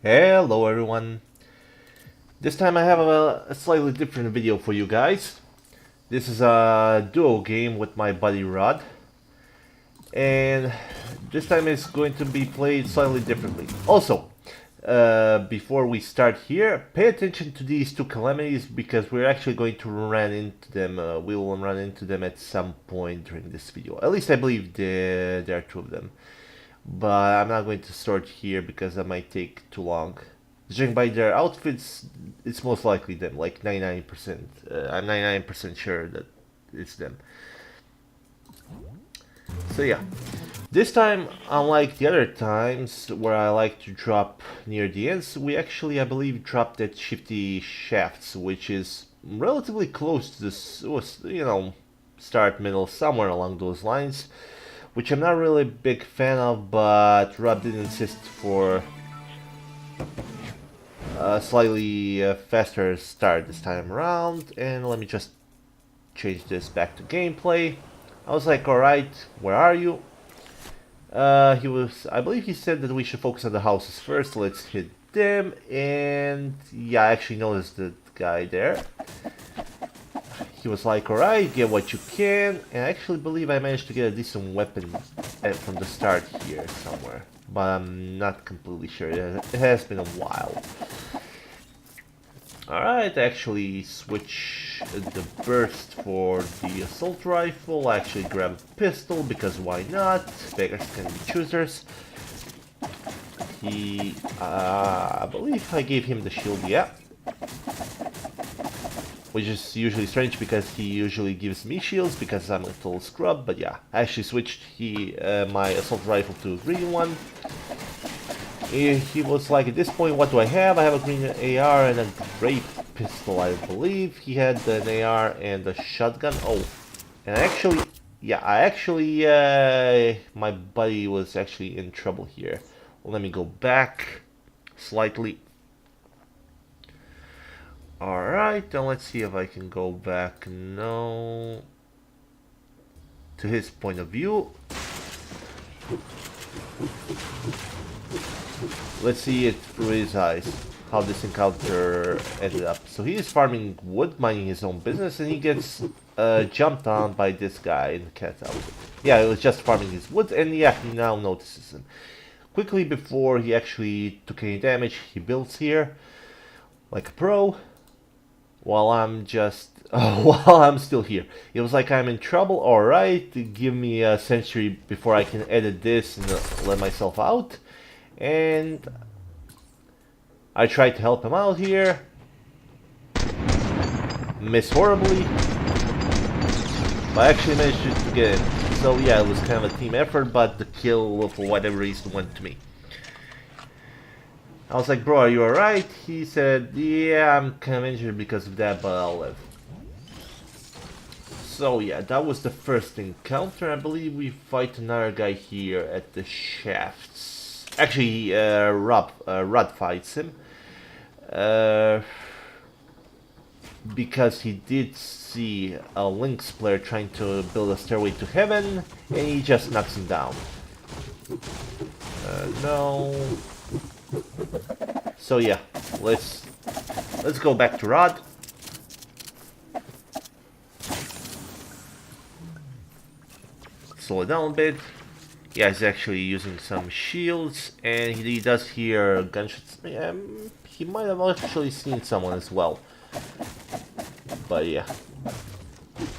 Hello everyone. This time I have a slightly different video for you guys. This is a duo game with my buddy Rod. And this time it's going to be played slightly differently. Also, before we start here, pay attention to these two calamities because we're actually going to run into them. We will run into them at some point during this video. At least I believe there are two of them. But I'm not going to start here because that might take too long. Judging by their outfits, it's most likely them, like 99%. I'm 99% sure that it's them. So yeah, this time, unlike the other times where I like to drop near the ends, we actually, I believe, dropped at Shifty Shafts, which is relatively close to this, start, middle, somewhere along those lines, which I'm not really a big fan of, but Rob did insist for a slightly faster start this time around. And let me just change this back to gameplay. I was like, alright, where are you? I believe he said that we should focus on the houses first. Let's hit them. And yeah, I actually noticed the guy there. He was like, alright, get what you can. And I actually believe I managed to get a decent weapon from the start here somewhere. But I'm not completely sure. It has been a while. Alright, I actually switch the burst for the assault rifle. I actually grab a pistol because why not? Beggars can be choosers. I believe I gave him the shield, yeah. Which is usually strange because he usually gives me shields because I'm a total scrub. But yeah, I actually switched my assault rifle to a green one. He was like, at this point, what do I have? I have a green AR and a gray pistol, I believe. He had an AR and a shotgun. Oh, and my buddy was actually in trouble here. Well, let me go back slightly. Alright, then let's see if I can go back now to his point of view. Let's see it through his eyes, how this encounter ended up. So he is farming wood, minding his own business, and he gets jumped on by this guy in the cat outfit. Yeah, he was just farming his wood, and yeah, he now notices him. Quickly, before he actually took any damage, he builds here, like a pro, while I'm still here. It was like, I'm in trouble, alright, give me a century before I can edit this and let myself out. And I tried to help him out here. Miss horribly. But I actually managed to get it. So yeah, it was kind of a team effort, but the kill, for whatever reason, went to me. I was like, bro, are you alright? He said, yeah, I'm kind of injured because of that, but I'll live. So yeah, that was the first encounter. I believe we fight another guy here at the shafts. Actually, Rod fights him. Because he did see a Lynx player trying to build a stairway to heaven, and he just knocks him down. No. So yeah, let's go back to Rod. Slow it down a bit. Yeah, he's actually using some shields, and he does hear gunshots. He might have actually seen someone as well. But yeah.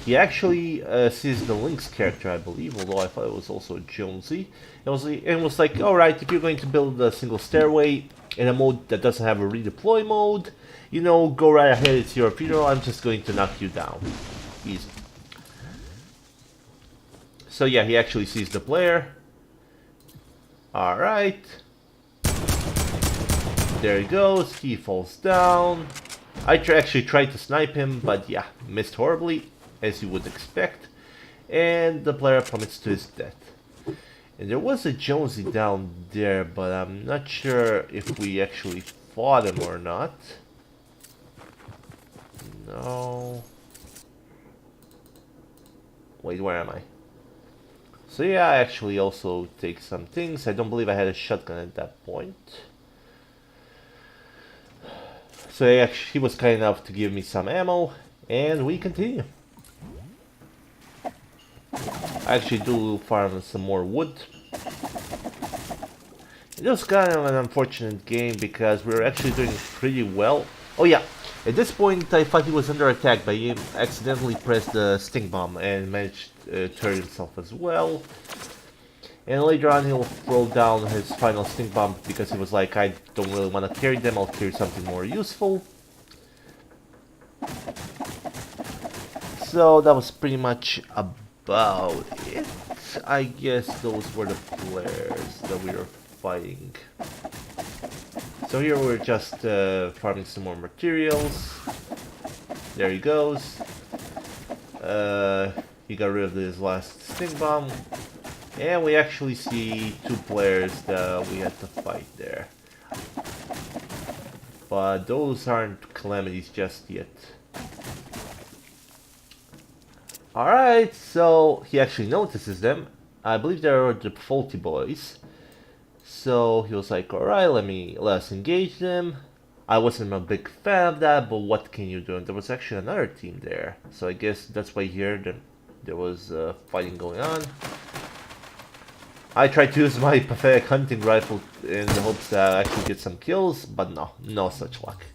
He actually sees the Lynx character, I believe, although I thought it was also Jonesy. It was like, alright, if you're going to build a single stairway in a mode that doesn't have a redeploy mode, you know, go right ahead, it's your funeral, I'm just going to knock you down. Easy. So yeah, he actually sees the player. Alright. There he goes, he falls down. I actually tried to snipe him, but yeah, missed horribly, as you would expect. And the player plummets to his death. And there was a Jonesy down there, but I'm not sure if we actually fought him or not. No. Wait, where am I? So yeah, I actually also take some things. I don't believe I had a shotgun at that point. So he was kind enough to give me some ammo, and we continue. I actually do farm some more wood. It was kind of an unfortunate game because we were actually doing pretty well. Oh yeah, at this point I thought he was under attack, but he accidentally pressed the stink bomb and managed to turn himself as well. And later on he'll throw down his final stink bomb because he was like, I don't really want to carry them, I'll carry something more useful. So that was pretty much about it. I guess those were the players that we were fighting. So here we're just farming some more materials. There he goes. He got rid of his last stink bomb. And we actually see two players that we had to fight there. But those aren't calamities just yet. Alright, so he actually notices them. I believe they're the faulty boys. So he was like, alright, let us engage them. I wasn't a big fan of that, but what can you do? And there was actually another team there. So I guess that's why here there was fighting going on. I tried to use my pathetic hunting rifle in the hopes that I actually get some kills, but no such luck.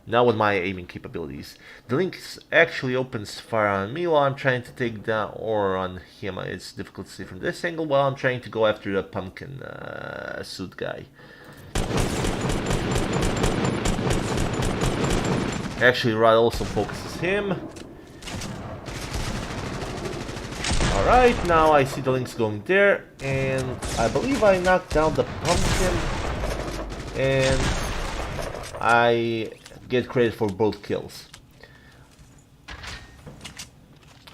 Not with my aiming capabilities. The link actually opens fire on me while I'm trying to take down, or on him. It's difficult to see from this angle, while I'm trying to go after the pumpkin suit guy. Actually, Rod also focuses him. Alright, now I see the links going there, and I believe I knocked down the pumpkin, and I get credit for both kills.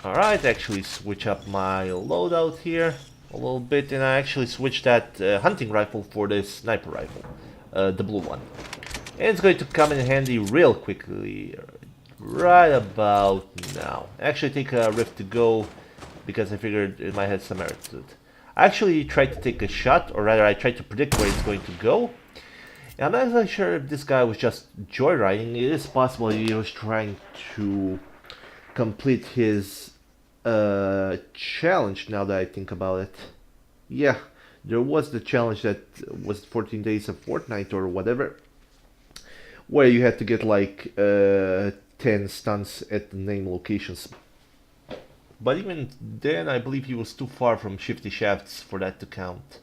Alright, actually switch up my loadout here a little bit, and I actually switched that hunting rifle for this sniper rifle, the blue one. And it's going to come in handy real quickly, right about now. Actually take a rift to go, because I figured it might have some merit to it. I actually tried to take a shot, or rather I tried to predict where it's going to go. And I'm not exactly sure if this guy was just joyriding. It is possible he was trying to complete his challenge, now that I think about it. Yeah, there was the challenge that was 14 days of Fortnite or whatever, where you had to get like 10 stunts at the named locations. But even then, I believe he was too far from Shifty Shafts for that to count.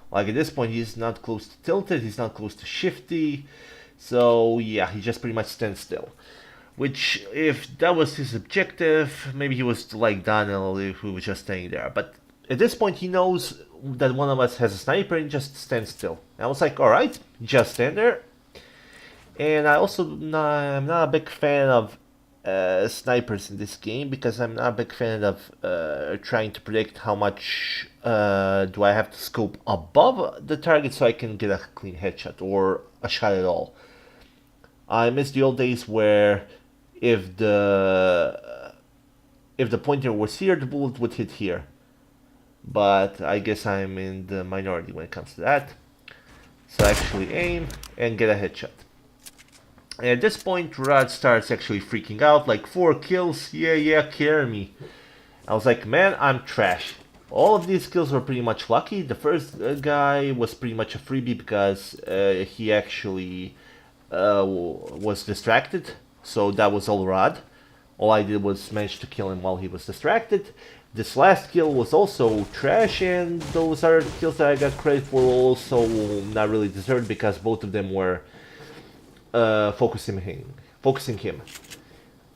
Like at this point, he's not close to Tilted, he's not close to Shifty. So yeah, he just pretty much stands still. Which, if that was his objective, maybe he was like Daniel if he was just staying there. But at this point, he knows that one of us has a sniper and just stands still. And I was like, alright, just stand there. And I also, I'm not a big fan of snipers in this game, because I'm not a big fan of trying to predict how much do I have to scope above the target so I can get a clean headshot or a shot at all. I miss the old days where if the pointer was here, the bullet would hit here. But I guess I'm in the minority when it comes to that. So I actually aim and get a headshot. And at this point, Rod starts actually freaking out, like 4 kills, yeah, carry me. I was like, man, I'm trash. All of these kills were pretty much lucky. The first guy was pretty much a freebie because he actually was distracted. So that was all Rod. All I did was manage to kill him while he was distracted. This last kill was also trash, and those other kills that I got credit for were also not really deserved because both of them were focusing him.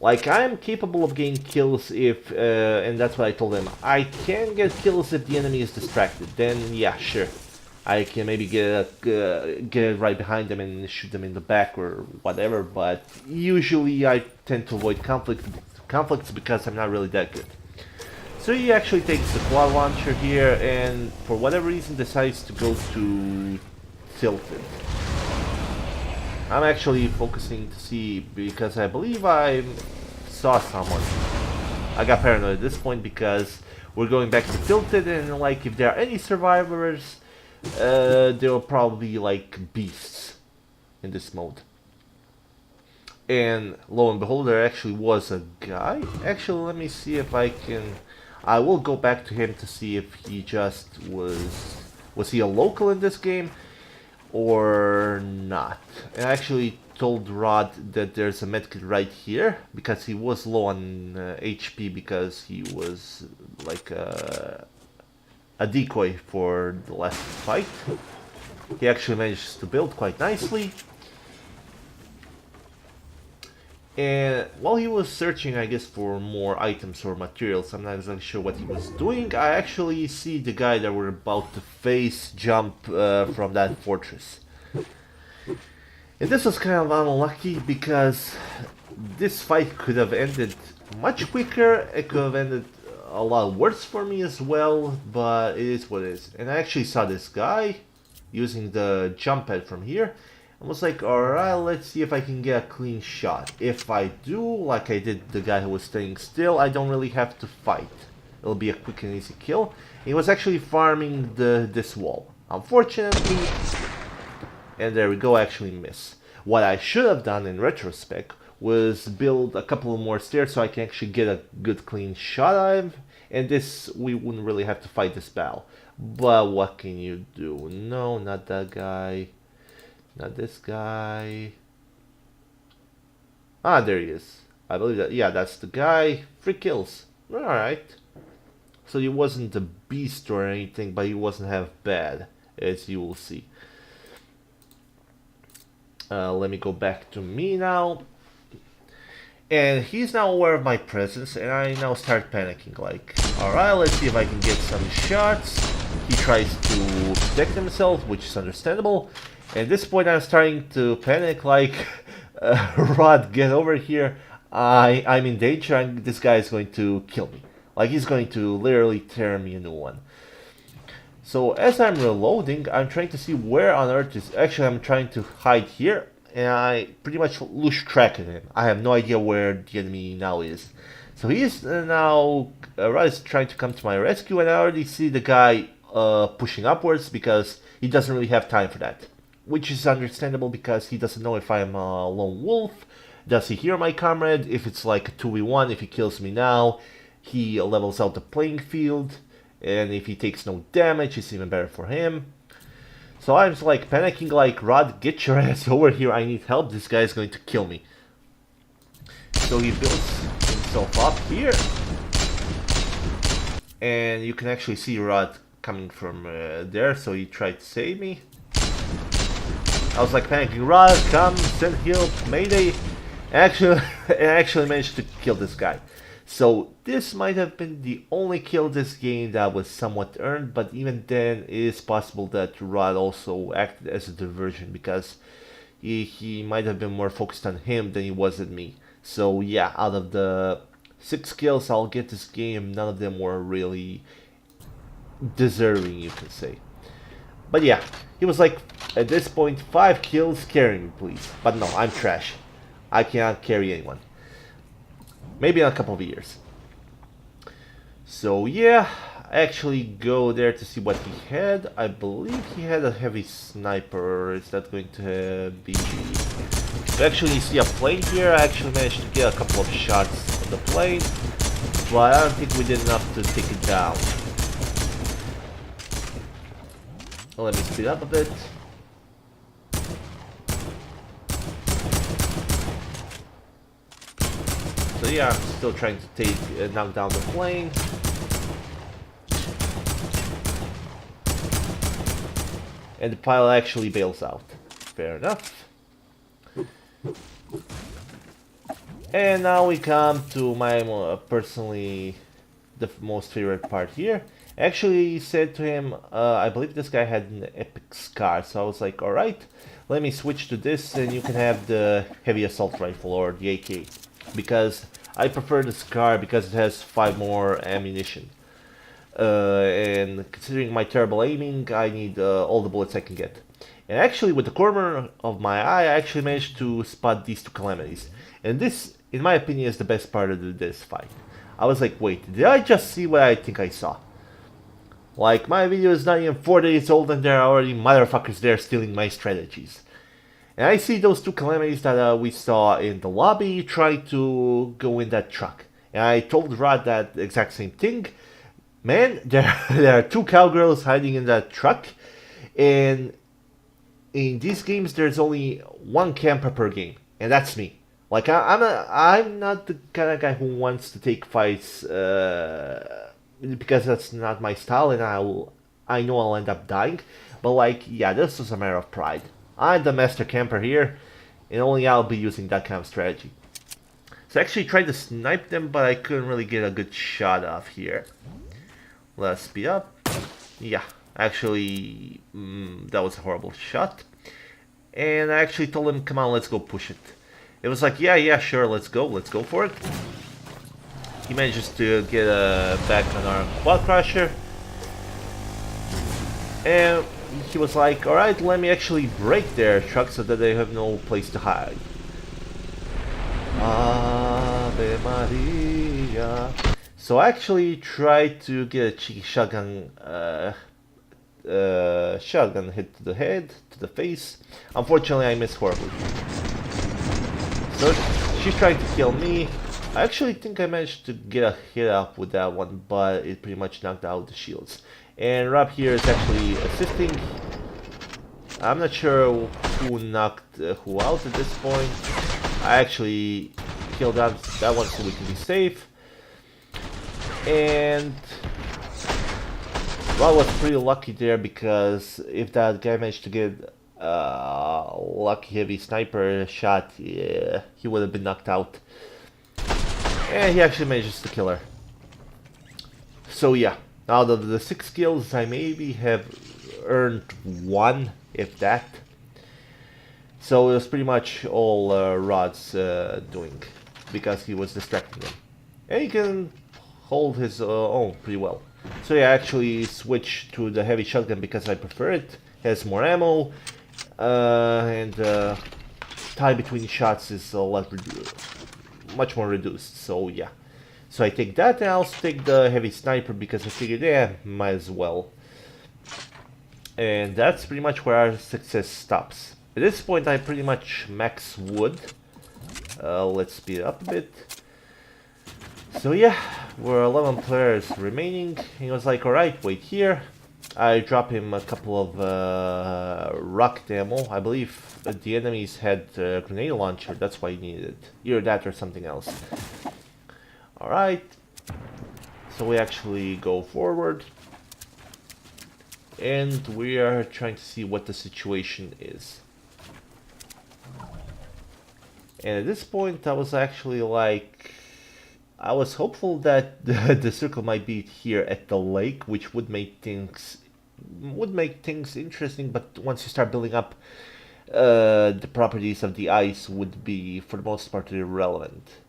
Like, I'm capable of getting kills if, and that's what I told him, I can get kills if the enemy is distracted. Then yeah, sure, I can maybe get right behind them and shoot them in the back or whatever. But usually I tend to avoid conflicts because I'm not really that good. So he actually takes the quad launcher here and for whatever reason decides to go to Tilted. I'm actually focusing to see because I believe I saw someone. I got paranoid at this point because we're going back to Tilted, and like if there are any survivors, they'll probably be like beasts in this mode. And lo and behold, there actually was a guy. Actually, let me see if I can... I will go back to him to see if he just was... Was he a local in this game? Or not? And I actually told Rod that there's a medkit right here, because he was low on HP, because he was like a decoy for the last fight. He actually managed to build quite nicely. And while he was searching, I guess, for more items or materials, I'm not exactly sure what he was doing, I actually see the guy that we're about to face jump from that fortress. And this was kind of unlucky, because this fight could have ended much quicker. It could have ended a lot worse for me as well, but it is what it is. And I actually saw this guy using the jump pad from here. I was like, alright, let's see if I can get a clean shot. If I do, like I did the guy who was staying still, I don't really have to fight. It'll be a quick and easy kill. He was actually farming this wall. Unfortunately, and there we go, actually miss. What I should have done in retrospect was build a couple more stairs so I can actually get a good clean shot at him. And this, we wouldn't really have to fight this battle. But what can you do? No, not that guy. Not this guy. Ah, there he is. I believe that, yeah, that's the guy. 3 kills. Alright. So he wasn't a beast or anything, but he wasn't half bad, as you will see. Let me go back to me now. And he's now aware of my presence, and I now start panicking, like, alright, let's see if I can get some shots. He tries to protect himself, which is understandable. At this point, I'm starting to panic, like, Rod, get over here. I'm in danger, and this guy is going to kill me. Like, he's going to literally tear me a new one. So, as I'm reloading, I'm trying to see where on earth is... Actually, I'm trying to hide here, and I pretty much lose track of him. I have no idea where the enemy now is. So, he's now... Rod is trying to come to my rescue, and I already see the guy pushing upwards, because he doesn't really have time for that. Which is understandable, because he doesn't know if I'm a lone wolf. Does he hear my comrade? If it's like a 2v1, if he kills me now, he levels out the playing field. And if he takes no damage, it's even better for him. So I'm like panicking, like, Rod, get your ass over here, I need help, this guy is going to kill me. So he builds himself up here. And you can actually see Rod coming from there, so he tried to save me. I was like panicking, Rod, come, send help, mayday. Actually, I actually managed to kill this guy. So this might have been the only kill this game that was somewhat earned, but even then it is possible that Rod also acted as a diversion, because he might have been more focused on him than he was at me. So yeah, out of the 6 kills I'll get this game, none of them were really deserving, you can say. But yeah, he was like, at this point, 5 kills, carry me please. But no, I'm trash. I cannot carry anyone. Maybe in a couple of years. So yeah, I actually go there to see what he had. I believe he had a heavy sniper. Is that going to be... You actually see a plane here. I actually managed to get a couple of shots on the plane, but I don't think we did enough to take it down. Let me speed up a bit. So yeah, I'm still trying to knock down the plane. And the pilot actually bails out. Fair enough. And now we come to my personally the most favorite part here. Actually said to him, I believe this guy had an epic scar, so I was like, alright, let me switch to this and you can have the heavy assault rifle or the AK. Because I prefer the scar because it has 5 more ammunition. And considering my terrible aiming, I need all the bullets I can get. And actually, with the corner of my eye, I actually managed to spot these 2 calamities. And this, in my opinion, is the best part of this fight. I was like, wait, did I just see what I think I saw? Like, my video is not even 4 days old and there are already motherfuckers there stealing my strategies. And I see those two calamities that we saw in the lobby try to go in that truck. And I told Rod that exact same thing. Man, there are two cowgirls hiding in that truck. And in these games, there's only one camper per game. And that's me. Like, I'm not the kind of guy who wants to take fights because that's not my style, and I know I'll end up dying. But like, yeah, this is a matter of pride. I'm the master camper here, and only I'll be using that kind of strategy. So I actually tried to snipe them, but I couldn't really get a good shot off here. Let's speed up. Yeah, actually, that was a horrible shot. And I actually told him, come on, let's go push it. It was like, yeah, sure, let's go for it. He manages to get back on our quad crusher. And he was like, alright, let me actually break their truck so that they have no place to hide. Ave Maria. So I actually tried to get a cheeky shotgun hit to the head, to the face. Unfortunately, I missed horribly. So she's trying to kill me. I actually think I managed to get a hit up with that one, but it pretty much knocked out the shields. And Rob here is actually assisting. I'm not sure who knocked who out at this point. I actually killed that one so we can be safe. And Rob was pretty lucky there, because if that guy managed to get lucky heavy sniper shot, yeah, he would have been knocked out. And he actually manages to kill her. So yeah, out of the 6 kills, I maybe have earned 1, if that. So it was pretty much all Rod's doing, because he was distracting them. And he can hold his own pretty well. So yeah, I actually switched to the heavy shotgun because I prefer it. Has more ammo, and time between shots is a lot much more reduced. So yeah, so I take that, and I also take the heavy sniper because I figured, yeah, might as well. And that's pretty much where our success stops. At this point, I pretty much max wood. Let's speed it up a bit. So yeah, we're 11 players remaining. He was like, alright, wait here. I drop him a couple of rocket ammo. I believe the enemies had a grenade launcher, that's why he needed it. Either that or something else. Alright, so we actually go forward. And we are trying to see what the situation is. And at this point I was actually like, I was hopeful that the circle might be here at the lake, which would make things interesting, but once you start building up, the properties of the ice would be for the most part irrelevant.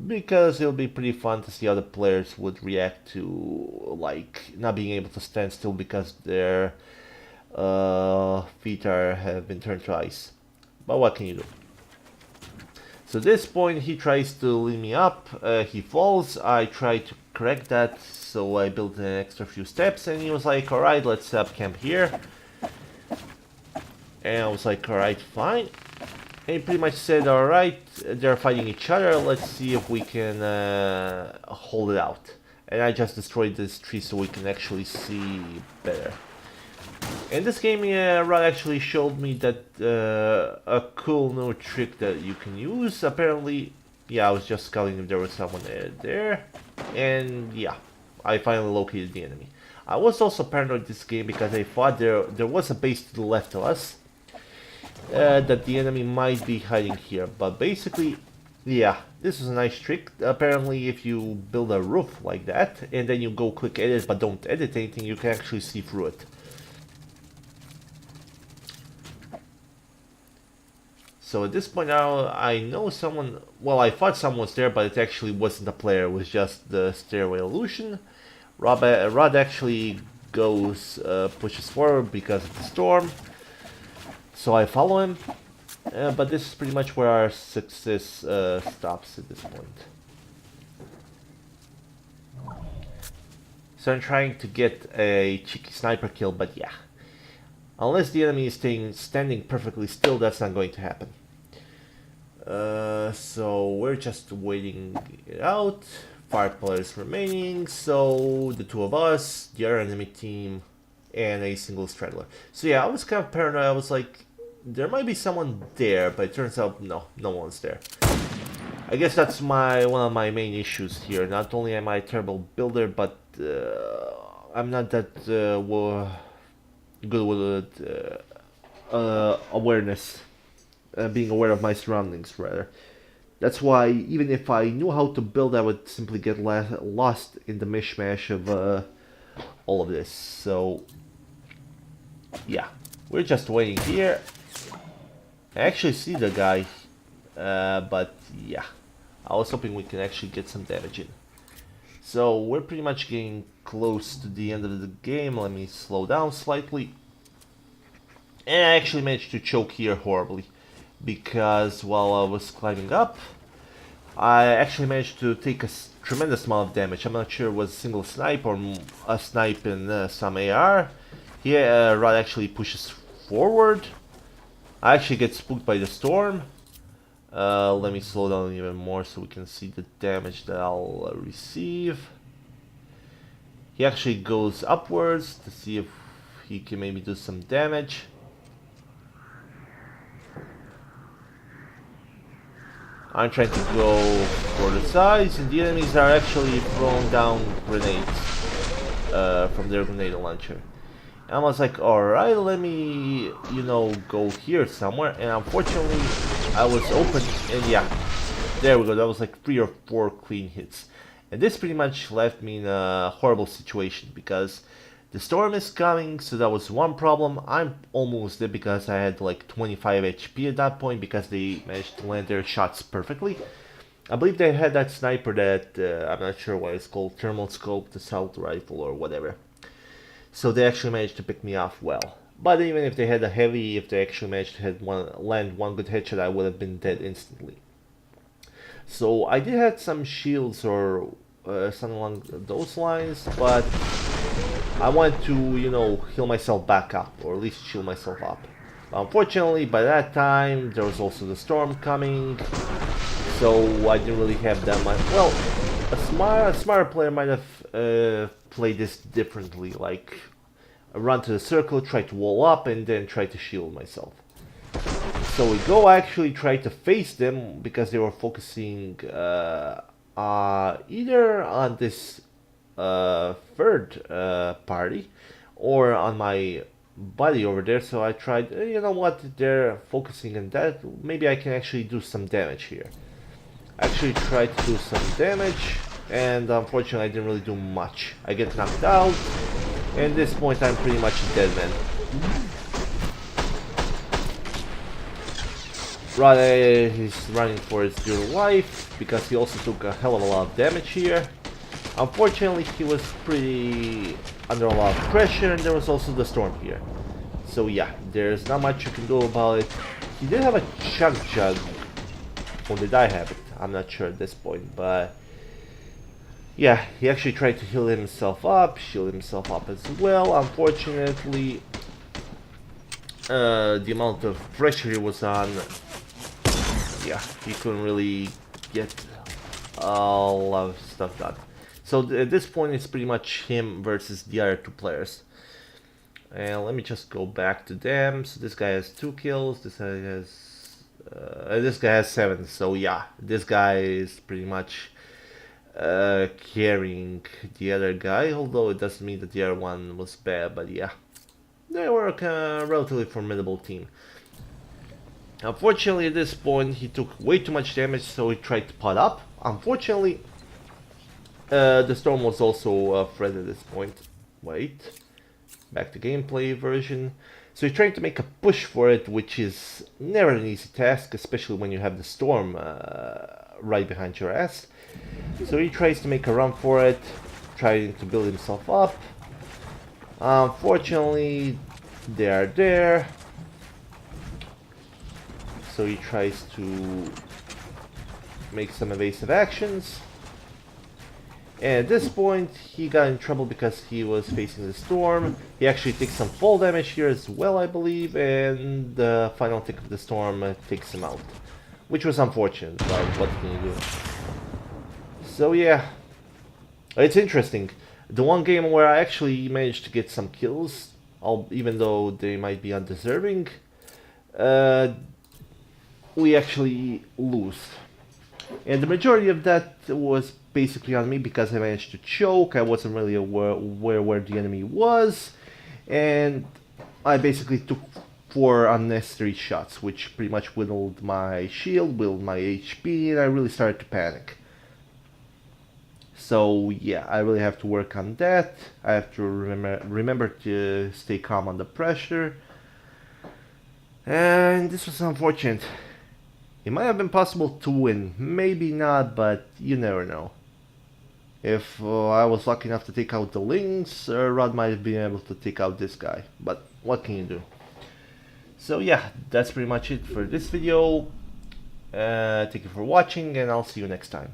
Because it'll be pretty fun to see how the players would react to like not being able to stand still because their feet have been turned to ice. But what can you do? So at this point he tries to lead me up, he falls, I try to correct that, so I built an extra few steps, and he was like, alright, let's set up camp here. And I was like, alright, fine. And he pretty much said, alright, they're fighting each other, let's see if we can hold it out. And I just destroyed this tree so we can actually see better. In this game, Rod actually showed me that a cool new trick that you can use. Apparently, yeah, I was just scouting if there was someone there. And yeah, I finally located the enemy. I was also paranoid this game because I thought there was a base to the left of us. That the enemy might be hiding here. But basically, yeah, this is a nice trick. Apparently, if you build a roof like that, and then you go click edit but don't edit anything, you can actually see through it. So at this point now, I know someone, well, I thought someone was there, but it actually wasn't a player, it was just the stairway illusion. Rod actually goes, pushes forward because of the storm. So I follow him, but this is pretty much where our success stops at this point. So I'm trying to get a cheeky sniper kill, but yeah. Unless the enemy is standing perfectly still, that's not going to happen. So we're just waiting it out. 5 players remaining, so the 2 of us, the other enemy team, and a single straggler. So yeah, I was kind of paranoid. I was like, there might be someone there, but it turns out no one's there. I guess that's one of my main issues here. Not only am I a terrible builder, but I'm not that good with awareness, being aware of my surroundings, rather. That's why, even if I knew how to build, I would simply get lost in the mishmash of all of this. So, yeah, we're just waiting here. I actually see the guy, but yeah, I was hoping we can actually get some damage in. So, we're pretty much getting close to the end of the game. Let me slow down slightly. And I actually managed to choke here horribly, because while I was climbing up, I actually managed to take a tremendous amount of damage. I'm not sure it was a single snipe or a snipe in some AR. Here, Rod actually pushes forward. I actually get spooked by the storm. Let me slow down even more so we can see the damage that I'll receive. He actually goes upwards to see if he can maybe do some damage. I'm trying to go for the sides, and the enemies are actually throwing down grenades from their grenade launcher. And I was like, alright, let me, go here somewhere. And unfortunately, I was open, and yeah, there we go. That was like 3 or 4 clean hits. And this pretty much left me in a horrible situation, because the storm is coming, so that was one problem. I'm almost dead because I had like 25 HP at that point, because they managed to land their shots perfectly. I believe they had that sniper that, I'm not sure what it's called, thermal scope, assault rifle or whatever. So they actually managed to pick me off well. But even if they had a heavy, if they actually managed to land one good headshot, I would have been dead instantly. So I did have some shields or something along those lines, but I wanted to, heal myself back up, or at least shield myself up. Unfortunately, by that time, there was also the storm coming, so I didn't really have that much. Well, a smarter player might have played this differently, like run to the circle, try to wall up, and then try to shield myself. So we go actually try to face them, because they were focusing either on this third party or on my buddy over there. So I tried, you know what, they're focusing on that, maybe I can actually do some damage here. Actually tried to do some damage, and unfortunately I didn't really do much. I get knocked out, and at this point I'm pretty much a dead man. Rod is running for his dear life, because he also took a hell of a lot of damage here. Unfortunately, he was pretty under a lot of pressure, and there was also the storm here. So yeah, there's not much you can do about it. He did have a chug jug, or did I have it? I'm not sure at this point, but yeah, he actually tried to heal himself up, shield himself up as well. Unfortunately, the amount of pressure he was on, yeah, he couldn't really get a lot of stuff done. So at this point, it's pretty much him versus the other 2 players. And let me just go back to them. So this guy has 2 kills. This guy has 7. So yeah, this guy is pretty much carrying the other guy. Although it doesn't mean that the other one was bad. But yeah, they were a relatively formidable team. Unfortunately, at this point, he took way too much damage, so he tried to pot up. Unfortunately, the storm was also a threat at this point. Wait, back to gameplay version. So you're trying to make a push for it, which is never an easy task, especially when you have the storm right behind your ass. So he tries to make a run for it, trying to build himself up. Unfortunately, they are there. So he tries to make some evasive actions. And at this point, he got in trouble because he was facing the storm. He actually takes some fall damage here as well, I believe, and the final tick of the storm takes him out. Which was unfortunate, but what can you do? So yeah, it's interesting. The one game where I actually managed to get some kills, even though they might be undeserving, we actually lose. And the majority of that was basically on me because I managed to choke, I wasn't really aware where the enemy was, and I basically took 4 unnecessary shots, which pretty much whittled my shield, whittled my HP, and I really started to panic. So yeah, I really have to work on that. I have to remember to stay calm under pressure. And this was unfortunate. It might have been possible to win, maybe not, but you never know. If I was lucky enough to take out the Lynx, Rod might have been able to take out this guy, but what can you do? So yeah, that's pretty much it for this video. Thank you for watching, and I'll see you next time.